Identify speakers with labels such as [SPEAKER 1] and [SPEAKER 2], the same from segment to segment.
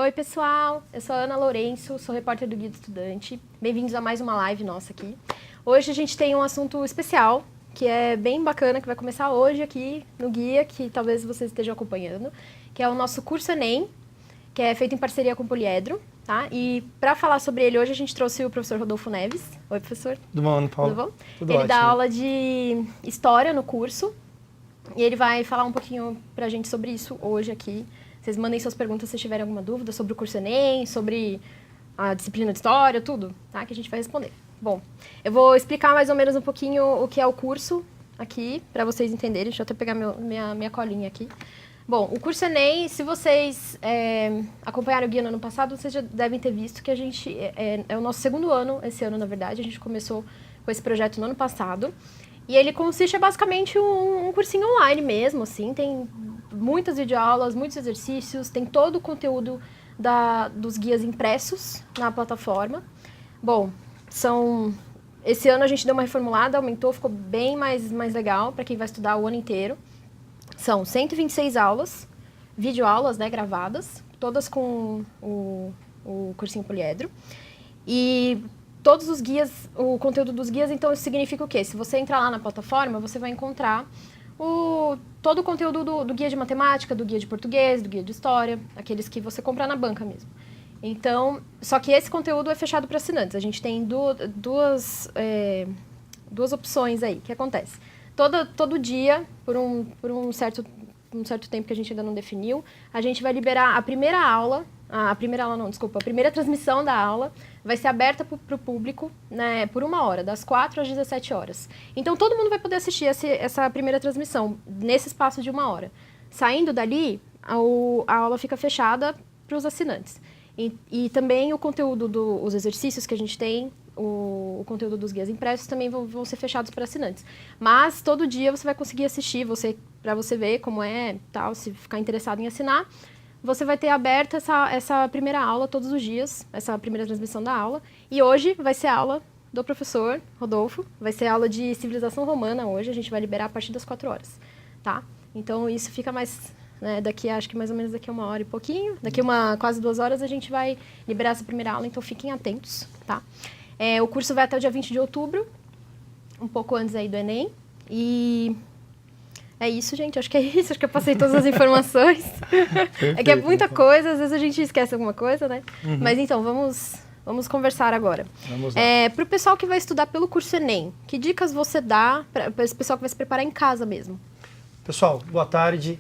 [SPEAKER 1] Oi, pessoal! Eu sou a Ana Lourenço, sou repórter do Guia do Estudante. Bem-vindos a mais uma live nossa aqui. Hoje a gente tem um assunto especial, que é bem bacana, que vai começar hoje aqui no Guia, que talvez vocês estejam acompanhando, que é o nosso curso Enem, que é feito em parceria com o Poliedro, tá? E para falar sobre ele hoje, a gente trouxe o professor Rodolfo Neves. Oi, professor.
[SPEAKER 2] Tudo bom, Ana Paula?
[SPEAKER 1] Tudo bom?
[SPEAKER 2] Tudo
[SPEAKER 1] ele
[SPEAKER 2] ótimo.
[SPEAKER 1] dá aula de História no curso, e ele vai falar um pouquinho pra gente sobre isso hoje aqui. Vocês mandem suas perguntas se tiverem alguma dúvida sobre o curso Enem, sobre a disciplina de História, tudo, tá? Que a gente vai responder. Bom, eu vou explicar mais ou menos um pouquinho o que é o curso aqui, para vocês entenderem. Deixa eu até pegar minha colinha aqui. Bom, o curso Enem, se vocês acompanharam o guia no ano passado, vocês já devem ter visto que a gente é o nosso segundo ano, esse ano, na verdade. A gente começou com esse projeto no ano passado. E ele consiste basicamente um cursinho online mesmo, assim, tem muitas videoaulas, muitos exercícios, tem todo o conteúdo dos guias impressos na plataforma. Bom, esse ano a gente deu uma reformulada, aumentou, ficou bem mais legal para quem vai estudar o ano inteiro. São 126 aulas, videoaulas, né, gravadas, todas com o cursinho Poliedro. E todos os guias, o conteúdo dos guias, então isso significa o quê? Se você entrar lá na plataforma, você vai encontrar todo o conteúdo do guia de matemática, do guia de português, do guia de história, aqueles que você compra na banca mesmo. Então, só que esse conteúdo é fechado para assinantes. A gente tem duas opções aí. O que acontece? Todo dia, por um certo tempo que a gente ainda não definiu, a gente vai liberar a primeira transmissão da aula vai ser aberta para o público, né, por 1 hora, das 4 às 17 horas. Então, todo mundo vai poder assistir essa primeira transmissão, nesse espaço de 1 hora. Saindo dali, a aula fica fechada para os assinantes. E também o conteúdo os exercícios que a gente tem, o conteúdo dos guias impressos também vão ser fechados para assinantes. Mas todo dia você vai conseguir assistir, para você ver como é, tal, se ficar interessado em assinar. Você vai ter aberta essa primeira aula todos os dias, essa primeira transmissão da aula. E hoje vai ser a aula do professor Rodolfo, vai ser a aula de civilização romana hoje, a gente vai liberar a partir das 4 horas, tá? Então isso fica mais, né, acho que mais ou menos daqui a 1 hora e pouquinho, daqui quase 2 horas a gente vai liberar essa primeira aula, então fiquem atentos, tá? O curso vai até o dia 20 de outubro, um pouco antes aí do Enem, e é isso, gente. Acho que é isso. Acho que eu passei todas as informações. Perfeito, é que é muita coisa. Às vezes a gente esquece alguma coisa, né? Uhum. Mas então, vamos conversar agora. Vamos lá. Para o pessoal que vai estudar pelo curso Enem, que dicas você dá para esse pessoal que vai se preparar em casa mesmo?
[SPEAKER 2] Pessoal, boa tarde.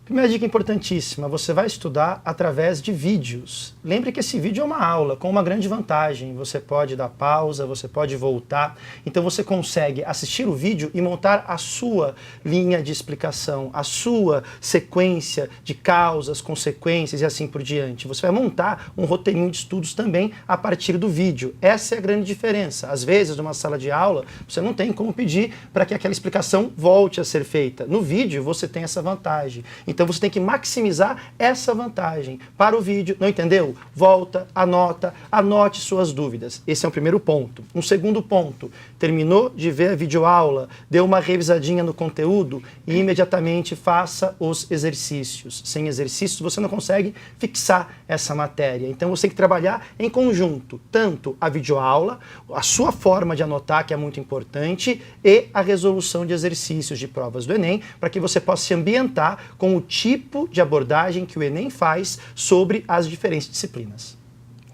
[SPEAKER 2] Primeira dica importantíssima, você vai estudar através de vídeos. Lembre que esse vídeo é uma aula, com uma grande vantagem. Você pode dar pausa, você pode voltar. Então você consegue assistir o vídeo e montar a sua linha de explicação, a sua sequência de causas, consequências e assim por diante. Você vai montar um roteirinho de estudos também a partir do vídeo. Essa é a grande diferença. Às vezes, numa sala de aula, você não tem como pedir para que aquela explicação volte a ser feita. No vídeo, você tem essa vantagem. Então você tem que maximizar essa vantagem para o vídeo. Não entendeu? Volta, anote suas dúvidas. Esse é o primeiro ponto. Um segundo ponto, terminou de ver a videoaula, deu uma revisadinha no conteúdo e imediatamente faça os exercícios. Sem exercícios você não consegue fixar essa matéria. Então você tem que trabalhar em conjunto, tanto a videoaula, a sua forma de anotar, que é muito importante, e a resolução de exercícios de provas do Enem, para que você possa se ambientar com o tipo de abordagem que o Enem faz sobre as diferentes disciplinas.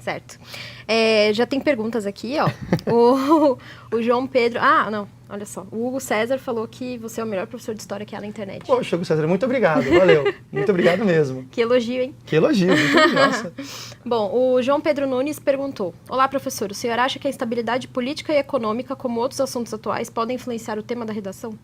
[SPEAKER 1] Certo. Já tem perguntas aqui, ó. o João Pedro... Ah, não, olha só. O Hugo César falou que você é o melhor professor de história que há na internet.
[SPEAKER 2] Poxa, Hugo César, muito obrigado, valeu. Muito obrigado mesmo.
[SPEAKER 1] Que elogio, hein?
[SPEAKER 2] Que elogio, muito nossa.
[SPEAKER 1] Bom, o João Pedro Nunes perguntou: olá, professor, o senhor acha que a instabilidade política e econômica, como outros assuntos atuais, podem influenciar o tema da redação?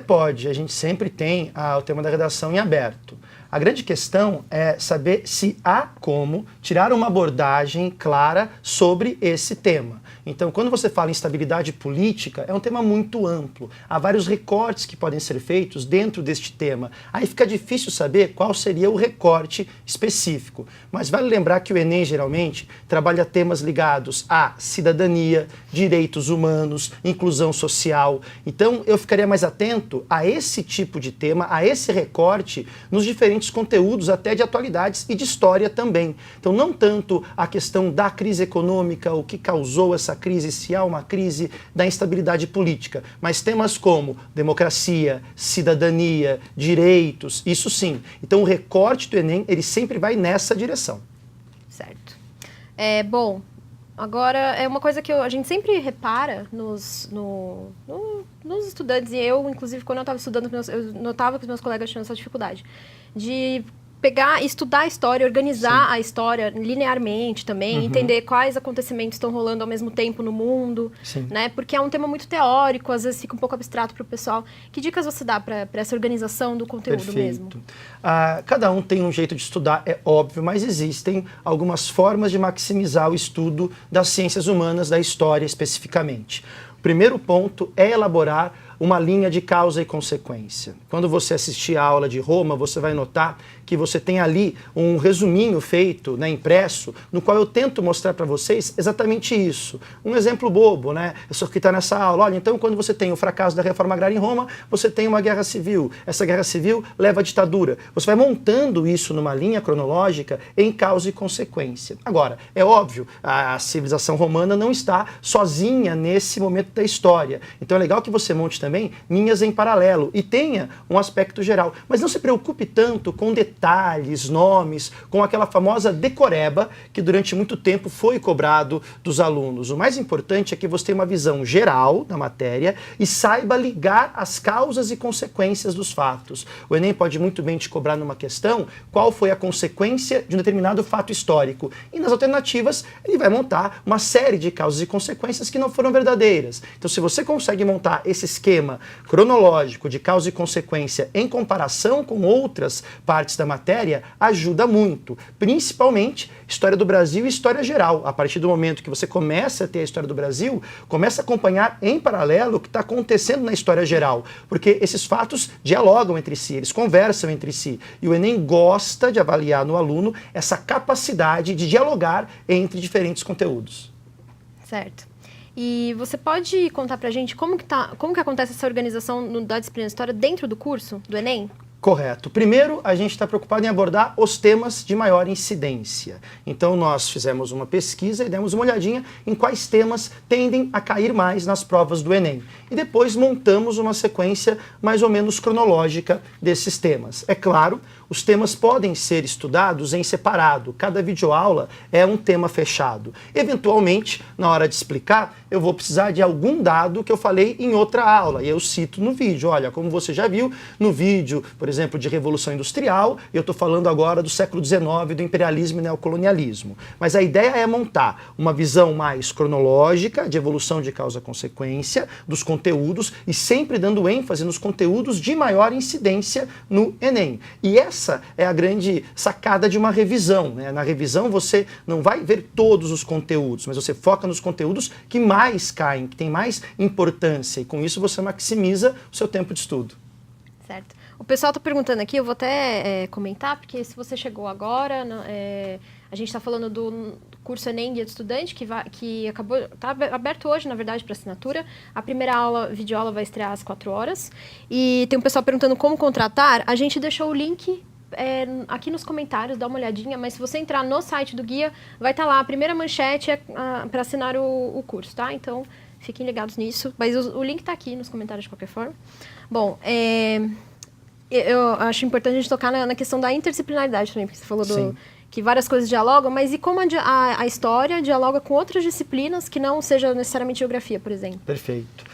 [SPEAKER 2] Pode. A gente sempre tem o tema da redação em aberto. A grande questão é saber se há como tirar uma abordagem clara sobre esse tema. Então, quando você fala em estabilidade política, é um tema muito amplo. Há vários recortes que podem ser feitos dentro deste tema. Aí fica difícil saber qual seria o recorte específico. Mas vale lembrar que o Enem, geralmente, trabalha temas ligados à cidadania, direitos humanos, inclusão social. Então, eu ficaria mais atento a esse tipo de tema, a esse recorte, nos diferentes diferentes conteúdos, até de atualidades e de história também. Então, não tanto a questão da crise econômica, o que causou essa crise, se há uma crise da instabilidade política, mas temas como democracia, cidadania, direitos, isso sim. Então, o recorte do Enem, ele sempre vai nessa direção.
[SPEAKER 1] Certo. Bom, agora é uma coisa que a gente sempre repara nos estudantes, e eu, inclusive, quando eu estava estudando, eu notava que os meus colegas tinham essa dificuldade, de estudar a história, organizar a história linearmente também, entender quais acontecimentos estão rolando ao mesmo tempo no mundo, né? Porque é um tema muito teórico, às vezes fica um pouco abstrato para o pessoal. Que dicas você dá para essa organização do conteúdo mesmo?
[SPEAKER 2] Cada um tem um jeito de estudar, é óbvio, mas existem algumas formas de maximizar o estudo das ciências humanas, da história especificamente. O primeiro ponto é elaborar uma linha de causa e consequência. Quando você assistir a aula de Roma, você vai notar que você tem ali um resuminho feito, né, impresso, no qual eu tento mostrar para vocês exatamente isso. Um exemplo bobo, né? Isso que está nessa aula. Olha, então quando você tem o fracasso da reforma agrária em Roma, você tem uma guerra civil. Essa guerra civil leva à ditadura. Você vai montando isso numa linha cronológica em causa e consequência. Agora, é óbvio, a civilização romana não está sozinha nesse momento da história. Então é legal que você monte também linhas em paralelo e tenha um aspecto geral. Mas não se preocupe tanto com detalhes, nomes, com aquela famosa decoreba que durante muito tempo foi cobrado dos alunos. O mais importante é que você tenha uma visão geral da matéria e saiba ligar as causas e consequências dos fatos. O Enem pode muito bem te cobrar numa questão qual foi a consequência de um determinado fato histórico. E nas alternativas ele vai montar uma série de causas e consequências que não foram verdadeiras. Então se você consegue montar esse esquema cronológico de causa e consequência em comparação com outras partes da matéria, ajuda muito. Principalmente história do Brasil e história geral. A partir do momento que você começa a ter a história do Brasil, começa a acompanhar em paralelo o que está acontecendo na história geral. Porque esses fatos dialogam entre si, eles conversam entre si. E o Enem gosta de avaliar no aluno essa capacidade de dialogar entre diferentes conteúdos.
[SPEAKER 1] Certo. E você pode contar pra gente como que acontece essa organização da disciplina de História dentro do curso do Enem?
[SPEAKER 2] Correto. Primeiro, a gente está preocupado em abordar os temas de maior incidência. Então, nós fizemos uma pesquisa e demos uma olhadinha em quais temas tendem a cair mais nas provas do Enem. E depois montamos uma sequência mais ou menos cronológica desses temas. É claro, os temas podem ser estudados em separado. Cada videoaula é um tema fechado. Eventualmente, na hora de explicar, eu vou precisar de algum dado que eu falei em outra aula. E eu cito no vídeo. Olha, como você já viu, no vídeo, por exemplo, de Revolução Industrial, eu estou falando agora do século XIX, do imperialismo e neocolonialismo. Mas a ideia é montar uma visão mais cronológica, de evolução de causa-consequência, dos conteúdos, e sempre dando ênfase nos conteúdos de maior incidência no Enem. E essa é a grande sacada de uma revisão, né? Na revisão você não vai ver todos os conteúdos, mas você foca nos conteúdos que mais caem, que têm mais importância, e com isso você maximiza o seu tempo de estudo.
[SPEAKER 1] Certo. O pessoal está perguntando aqui, eu vou até comentar, porque se você chegou agora, a gente está falando do curso Enem Guia do Estudante, que está aberto hoje, na verdade, para assinatura. A primeira aula, videoaula, vai estrear às 4 horas. E tem um pessoal perguntando como contratar. A gente deixou o link aqui nos comentários, dá uma olhadinha, mas se você entrar no site do guia, vai estar lá. A primeira manchete para assinar o curso, tá? Então, fiquem ligados nisso. Mas o link está aqui nos comentários de qualquer forma. Bom, eu acho importante a gente tocar na questão da interdisciplinaridade também, porque você falou que várias coisas dialogam, mas e como a história dialoga com outras disciplinas que não seja necessariamente geografia, por exemplo?
[SPEAKER 2] Perfeito.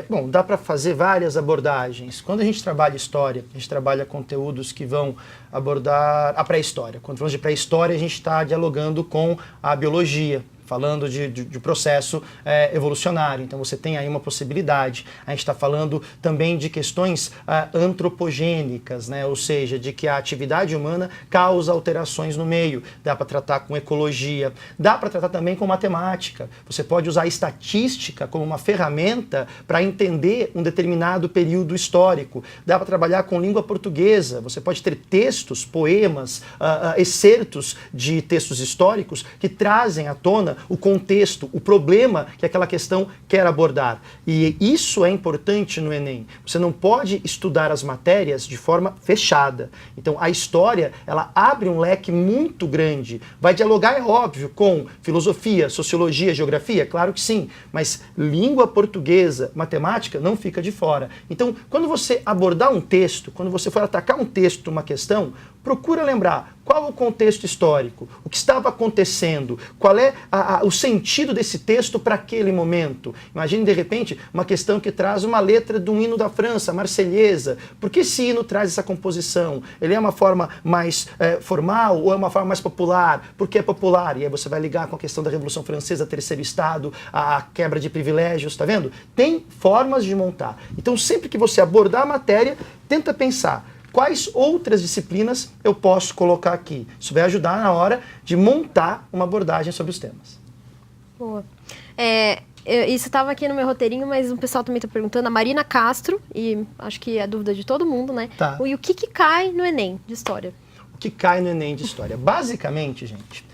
[SPEAKER 2] Bom, dá para fazer várias abordagens. Quando a gente trabalha história, a gente trabalha conteúdos que vão abordar a pré-história. Quando falamos de pré-história, a gente está dialogando com a biologia, falando de processo evolucionário. Então você tem aí uma possibilidade. A gente está falando também de questões antropogênicas, né? Ou seja, de que a atividade humana causa alterações no meio. Dá para tratar com ecologia, dá para tratar também com matemática. Você pode usar a estatística como uma ferramenta para entender um determinado período histórico. Dá para trabalhar com língua portuguesa. Você pode ter textos, poemas, excertos de textos históricos que trazem à tona o contexto, o problema que aquela questão quer abordar. E isso é importante no Enem. Você não pode estudar as matérias de forma fechada. Então, a história, ela abre um leque muito grande. Vai dialogar, é óbvio, com filosofia, sociologia, geografia? Claro que sim. Mas língua portuguesa, matemática, não fica de fora. Então, quando você abordar um texto, quando você for atacar um texto, uma questão, procura lembrar qual o contexto histórico, o que estava acontecendo, qual é o sentido desse texto para aquele momento. Imagine, de repente, uma questão que traz uma letra de um hino da França, a Marselhesa. Por que esse hino traz essa composição? Ele é uma forma mais formal ou é uma forma mais popular? Por que é popular? E aí você vai ligar com a questão da Revolução Francesa, Terceiro Estado, a quebra de privilégios, tá vendo? Tem formas de montar. Então, sempre que você abordar a matéria, tenta pensar quais outras disciplinas eu posso colocar aqui. Isso vai ajudar na hora de montar uma abordagem sobre os temas.
[SPEAKER 1] Boa. Isso estava aqui no meu roteirinho, mas o pessoal também está perguntando. A Marina Castro, e acho que é a dúvida de todo mundo, né?
[SPEAKER 2] Tá.
[SPEAKER 1] E o que cai no Enem de História?
[SPEAKER 2] O que cai no Enem de História? Basicamente, gente,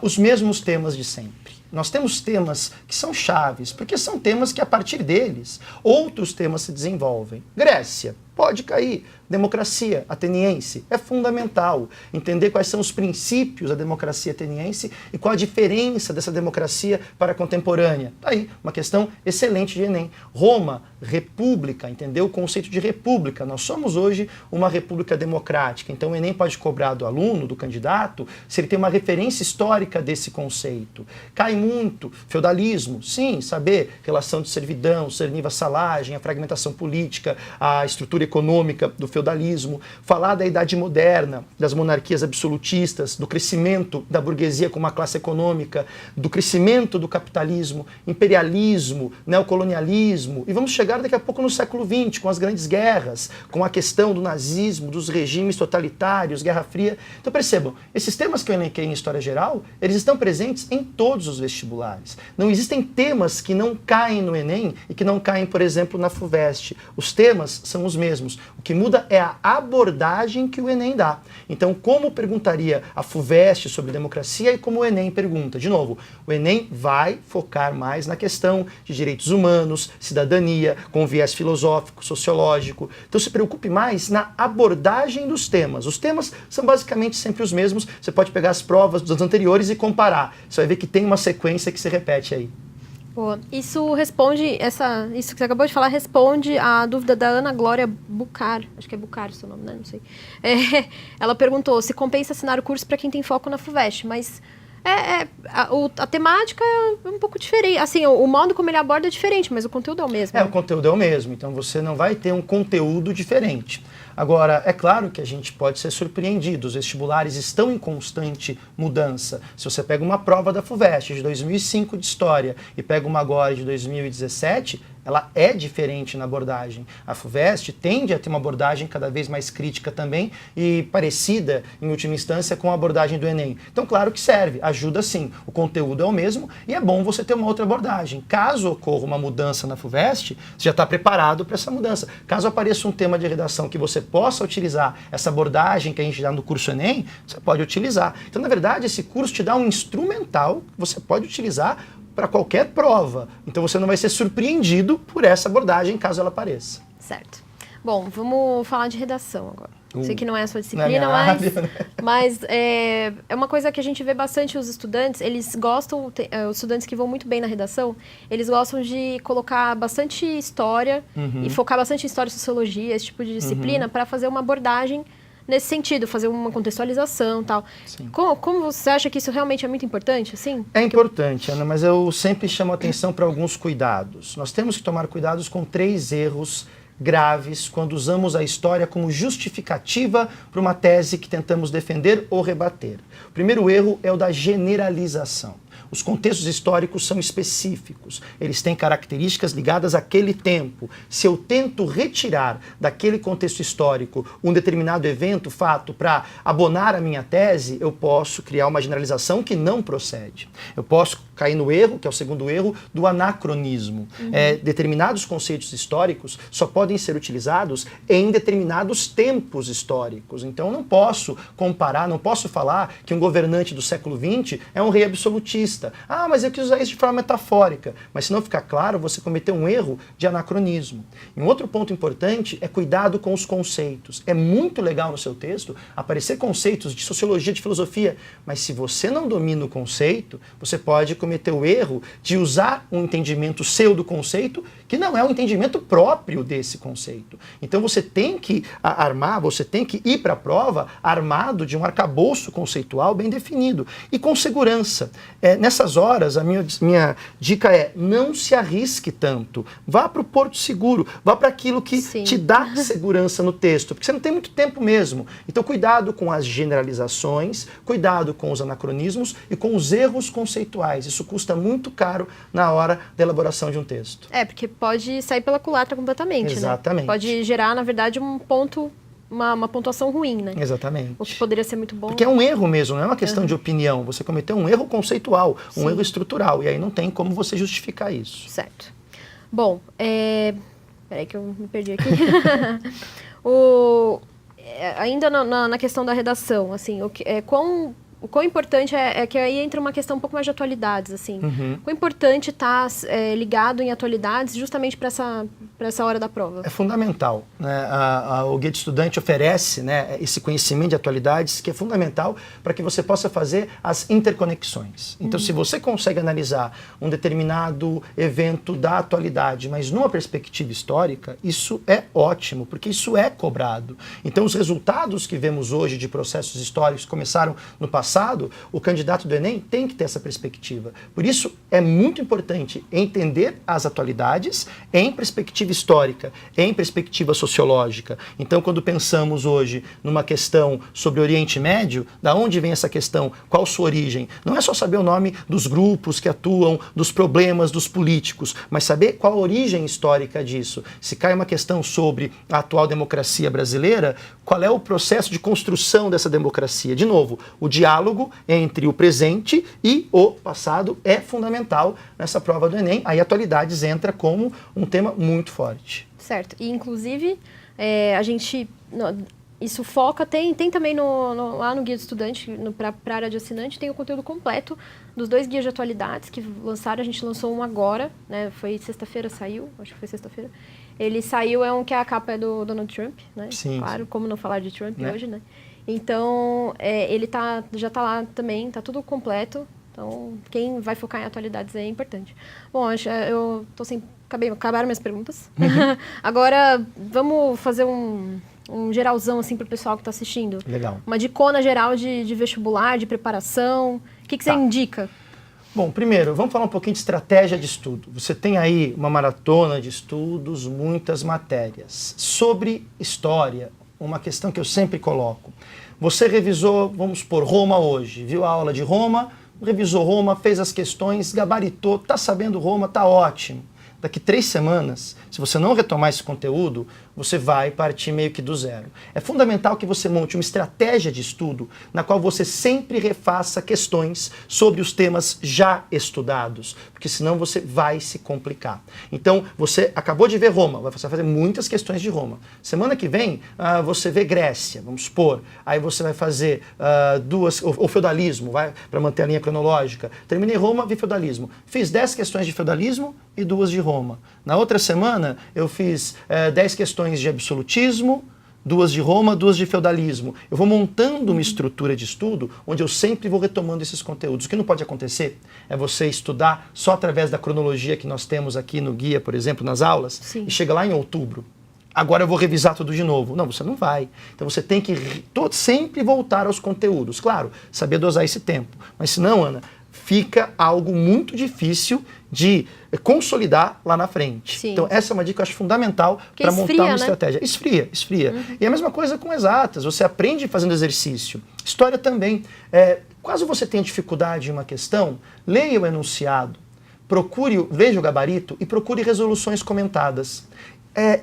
[SPEAKER 2] os mesmos temas de sempre. Nós temos temas que são chaves, porque são temas que, a partir deles, outros temas se desenvolvem. Grécia, pode cair. Democracia ateniense é fundamental. Entender quais são os princípios da democracia ateniense e qual a diferença dessa democracia para a contemporânea. Tá aí, uma questão excelente de Enem. Roma, república, entender o conceito de república. Nós somos hoje uma república democrática, então o Enem pode cobrar do aluno, do candidato, se ele tem uma referência histórica desse conceito. Cai muito feudalismo, sim, saber relação de servidão, serviniva-salagem, a fragmentação política, a estrutura econômica do feudalismo, falar da Idade Moderna, das monarquias absolutistas, do crescimento da burguesia como uma classe econômica, do crescimento do capitalismo, imperialismo, neocolonialismo, e vamos chegar daqui a pouco no século XX, com as grandes guerras, com a questão do nazismo, dos regimes totalitários, Guerra Fria. Então percebam, esses temas que eu elenquei em História Geral, eles estão presentes em todos os vestibulares. Não existem temas que não caem no Enem e que não caem, por exemplo, na FUVEST. Os temas são os mesmos. O que muda é a abordagem que o Enem dá. Então, como perguntaria a FUVEST sobre democracia e como o Enem pergunta? De novo, o Enem vai focar mais na questão de direitos humanos, cidadania, com viés filosófico, sociológico. Então, se preocupe mais na abordagem dos temas. Os temas são basicamente sempre os mesmos. Você pode pegar as provas dos anos anteriores e comparar. Você vai ver que tem uma sequência que se repete aí.
[SPEAKER 1] Boa. Isso responde, isso que você acabou de falar, responde a dúvida da Ana Glória Bucar, acho que é Bucar o seu nome, né? Não sei. Ela perguntou se compensa assinar o curso para quem tem foco na FUVEST, mas a temática é um pouco diferente. Assim, o modo como ele aborda é diferente, mas o conteúdo é o mesmo.
[SPEAKER 2] O conteúdo é o mesmo, então você não vai ter um conteúdo diferente. Agora, é claro que a gente pode ser surpreendido, os vestibulares estão em constante mudança. Se você pega uma prova da FUVEST de 2005 de História e pega uma agora de 2017, ela é diferente na abordagem. A FUVEST tende a ter uma abordagem cada vez mais crítica também e parecida, em última instância, com a abordagem do Enem. Então, claro que serve, ajuda sim. O conteúdo é o mesmo e é bom você ter uma outra abordagem. Caso ocorra uma mudança na FUVEST, você já está preparado para essa mudança. Caso apareça um tema de redação que você possa utilizar essa abordagem que a gente dá no curso Enem, você pode utilizar. Então, na verdade, esse curso te dá um instrumental que você pode utilizar para qualquer prova. Então você não vai ser surpreendido por essa abordagem caso ela apareça.
[SPEAKER 1] Certo. Bom, vamos falar de redação agora. Sei que não é a sua disciplina, mas é uma coisa que a gente vê bastante os estudantes, eles gostam, os estudantes que vão muito bem na redação, eles gostam de colocar bastante história e focar bastante em história e sociologia, esse tipo de disciplina, para fazer uma abordagem nesse sentido, fazer uma contextualização e tal. Como você acha que isso realmente é muito importante, assim?
[SPEAKER 2] É importante, Ana, mas eu sempre chamo a atenção para alguns cuidados. Nós temos que tomar cuidados com 3 erros graves quando usamos a história como justificativa para uma tese que tentamos defender ou rebater. O primeiro erro é o da generalização. Os contextos históricos são específicos, eles têm características ligadas àquele tempo. Se eu tento retirar daquele contexto histórico um determinado evento, fato, para abonar a minha tese, eu posso criar uma generalização que não procede. Eu posso cair no erro, que é o segundo erro, do anacronismo. Determinados conceitos históricos só podem ser utilizados em determinados tempos históricos. Então eu não posso comparar, não posso falar que um governante do século XX é um rei absolutista. literalista. Ah, mas eu quis usar isso de forma metafórica. Mas se não ficar claro, você cometeu um erro de anacronismo. E um outro ponto importante é cuidado com os conceitos. É muito legal no seu texto aparecer conceitos de sociologia, de filosofia, mas se você não domina o conceito, você pode cometer o erro de usar um entendimento seu do conceito que não é um entendimento próprio desse conceito. Então você tem que armar, você tem que ir para a prova armado de um arcabouço conceitual bem definido e com segurança. Nessas horas, a minha dica é não se arrisque tanto. Vá para o porto seguro, vá para aquilo que te dá segurança no texto, porque você não tem muito tempo mesmo. Então cuidado com as generalizações, cuidado com os anacronismos e com os erros conceituais. Isso custa muito caro na hora da elaboração de um texto.
[SPEAKER 1] Porque pode sair pela culatra completamente,
[SPEAKER 2] exatamente,
[SPEAKER 1] né? Pode gerar, na verdade, um ponto, uma pontuação ruim, né?
[SPEAKER 2] Exatamente.
[SPEAKER 1] O que poderia ser muito bom.
[SPEAKER 2] Porque é um erro mesmo, não é uma questão de opinião. Você cometeu um erro conceitual, um erro estrutural, e aí não tem como você justificar isso.
[SPEAKER 1] Certo. Bom, peraí que eu me perdi aqui. Ainda na questão da redação, assim, o quão importante é que aí entra uma questão um pouco mais de atualidades, assim. Quão importante estar ligado em atualidades justamente para essa hora da prova?
[SPEAKER 2] É fundamental, né? O Guia de Estudante oferece, né, esse conhecimento de atualidades que é fundamental para que você possa fazer as interconexões. Então, se você consegue analisar um determinado evento da atualidade, mas numa perspectiva histórica, isso é ótimo, porque isso é cobrado. Então, os resultados que vemos hoje de processos históricos que começaram no passado, o candidato do Enem tem que ter essa perspectiva. Por isso, é muito importante entender as atualidades em perspectiva histórica, em perspectiva sociológica. Então, quando pensamos hoje numa questão sobre o Oriente Médio, da onde vem essa questão, qual sua origem? Não é só saber o nome dos grupos que atuam, dos problemas dos políticos, mas saber qual a origem histórica disso. Se cai uma questão sobre a atual democracia brasileira, qual é o processo de construção dessa democracia? De novo, o diálogo entre o presente e o passado é fundamental nessa prova do Enem. Aí atualidades entra como um tema muito forte.
[SPEAKER 1] Certo. E, inclusive, a gente... Isso foca, tem também lá no Guia do Estudante, para a área de assinante, tem o conteúdo completo dos 2 guias de atualidades que lançaram. A gente lançou um agora, né? Foi sexta-feira, saiu, acho que foi sexta-feira. Ele saiu, que a capa é do Donald Trump, né?
[SPEAKER 2] Sim.
[SPEAKER 1] Como não falar de Trump hoje, né? Então, ele já está lá também, está tudo completo. Então, quem vai focar em atualidades é importante. Bom, eu tô sem... Acabaram minhas perguntas. Agora, vamos fazer um geralzão, assim, para o pessoal que está assistindo.
[SPEAKER 2] Legal.
[SPEAKER 1] Uma dicona geral de vestibular, de preparação. O que você indica?
[SPEAKER 2] Bom, primeiro, vamos falar um pouquinho de estratégia de estudo. Você tem aí uma maratona de estudos, muitas matérias. Sobre história, uma questão que eu sempre coloco. Você revisou, vamos supor, Roma hoje, viu a aula de Roma, revisou Roma, fez as questões, gabaritou, está sabendo Roma, está ótimo. Daqui 3 semanas, se você não retomar esse conteúdo, você vai partir meio que do zero. É fundamental que você monte uma estratégia de estudo na qual você sempre refaça questões sobre os temas já estudados, porque senão você vai se complicar. Então, você acabou de ver Roma, vai fazer muitas questões de Roma. Semana que vem, você vê Grécia, vamos supor. Aí você vai fazer o feudalismo, para manter a linha cronológica. Terminei Roma, vi feudalismo. Fiz 10 questões de feudalismo e 2 de Roma. Na outra semana, eu fiz 10 questões de absolutismo, 2 de Roma, 2 de feudalismo. Eu vou montando uma estrutura de estudo onde eu sempre vou retomando esses conteúdos. O que não pode acontecer é você estudar só através da cronologia que nós temos aqui no guia, por exemplo, nas aulas,
[SPEAKER 1] Sim.
[SPEAKER 2] E chega lá em outubro. Agora eu vou revisar tudo de novo. Não, você não vai. Então você tem que sempre voltar aos conteúdos. Claro, saber dosar esse tempo. Mas senão, Ana, fica algo muito difícil de consolidar lá na frente.
[SPEAKER 1] Sim.
[SPEAKER 2] Então essa é uma dica que eu acho fundamental para montar uma estratégia. Esfria. E a mesma coisa com exatas, você aprende fazendo exercício. História também. Caso você tenha dificuldade em uma questão, leia o enunciado, veja o gabarito e procure resoluções comentadas.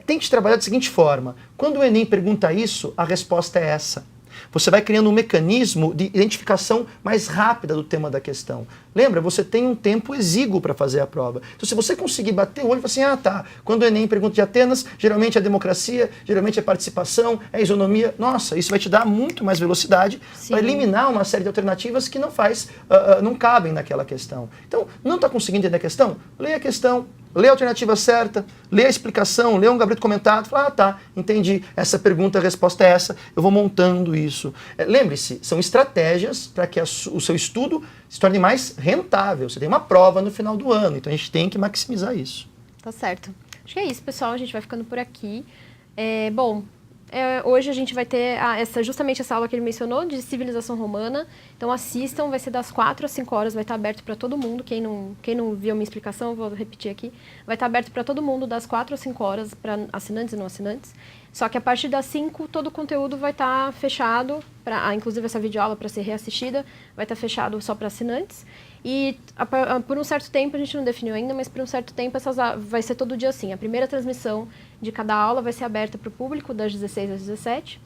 [SPEAKER 2] Tente trabalhar da seguinte forma: quando o Enem pergunta isso, a resposta é essa. Você vai criando um mecanismo de identificação mais rápida do tema da questão. Lembra, você tem um tempo exíguo para fazer a prova. Então, se você conseguir bater o olho e falar assim, ah, tá, quando o Enem pergunta de Atenas, geralmente é democracia, geralmente é participação, é isonomia. Nossa, isso vai te dar muito mais velocidade para eliminar uma série de alternativas que não cabem naquela questão. Então, não está conseguindo entender a questão? Leia a questão, lê a alternativa certa, lê a explicação, lê um gabarito comentado, fala, ah, tá, entendi, essa pergunta, a resposta é essa, eu vou montando isso. Lembre-se, são estratégias para que o seu estudo se torne mais rentável. Você tem uma prova no final do ano, então a gente tem que maximizar isso.
[SPEAKER 1] Tá certo. Acho que é isso, pessoal, a gente vai ficando por aqui. Hoje a gente vai ter justamente essa aula que ele mencionou, de civilização romana. Então assistam, vai ser das 4 às 5 horas, vai estar aberto para todo mundo. Quem não viu a minha explicação, vou repetir aqui. Vai estar aberto para todo mundo das 4 às 5 horas, para assinantes e não assinantes. Só que a partir das 5, todo o conteúdo vai estar fechado, inclusive essa videoaula para ser reassistida, vai estar fechado só para assinantes. E por um certo tempo, a gente não definiu ainda, mas por um certo tempo vai ser todo dia assim. A primeira transmissão de cada aula vai ser aberta para o público, das 16 às 17,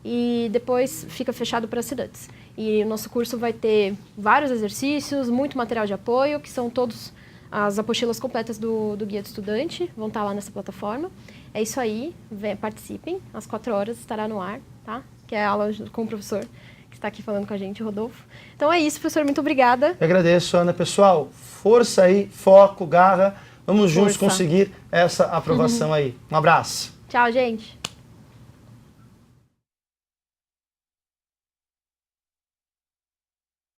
[SPEAKER 1] e depois fica fechado para assinantes. E o nosso curso vai ter vários exercícios, muito material de apoio, que são todos as apostilas completas do Guia do Estudante, vão estar lá nessa plataforma. É isso aí, participem, às 4 horas estará no ar, tá? Que é a aula com o professor que está aqui falando com a gente, Rodolfo. Então é isso, professor, muito obrigada.
[SPEAKER 2] Eu agradeço, Ana. Pessoal, força aí, foco, garra, vamos juntos conseguir essa aprovação aí. Um abraço.
[SPEAKER 1] Tchau, gente.